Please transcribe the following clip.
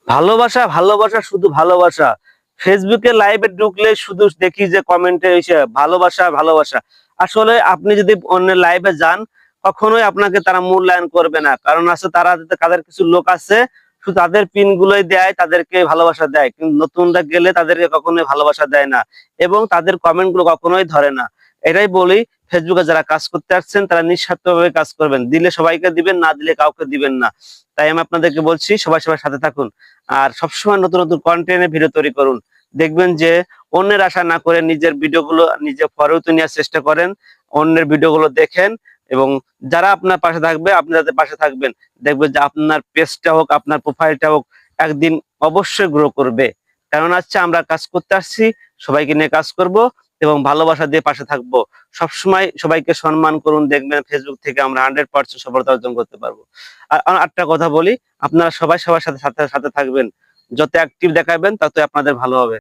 ভালোবাসা ভালোবাসা শুধু ভালোবাসা। ফেসবুকে লাইভে ঢুকলে শুধু দেখি যে কমেন্টে এসে ভালোবাসা ভালোবাসা। আসলে আপনি যদি অন্যের লাইভে যান, কখনোই আপনাকে তারা মূল্যায়ন করবে না। কারণ আছে তারা তাদের কিছু লোক আছে, শুধু তাদের পিন গুলোই দেয়, তাদেরকে ভালোবাসা দেয়। কিন্তু নতুনরা গেলে তাদেরকে কখনোই ভালোবাসা দেয় না এবং তাদের কমেন্ট গুলো কখনোই ধরে না। এটাই বলি, ফেসবুকে যারা কাজ করতে আসছেন তারা নিঃস্বার্থভাবে কাজ করবেন। দিলে সবাইকে দিবেন, না দিলে কাউকে দিবেন না। তাই আমি আপনাদেরকে বলছি, সবাই সবার সাথে থাকুন। আর সবসময় নতুন নতুন কন্টেন্টের ভিডিও তৈরি করুন। দেখবেন যে অন্যের আশা না করে নিজের ভিডিওগুলো নিজে ফলোতে নেওয়ার চেষ্টা করেন। অন্যের ভিডিওগুলো দেখেন এবং যারা আপনার পাশে থাকবে আপনি তাদের পাশে থাকবেন। দেখবেন যে আপনার পেজটা হোক, আপনার প্রোফাইলটা হোক, একদিন অবশ্যই গ্রো করবে। কারণ হচ্ছে আমরা কাজ করতে আসছি, সবাইকে নিয়ে কাজ করব এবং ভালোবাসা দিয়ে পাশে থাকবো। সবসময় সবাইকে সম্মান করুন, দেখবেন ফেসবুক থেকে আমরা 100% সফলতা অর্জন করতে পারবো। আর একটা কথা বলি, আপনারা সবাই সবার সাথে সাথে সাথে থাকবেন। যত অ্যাক্টিভ দেখাবেন ততই আপনাদের ভালো হবে।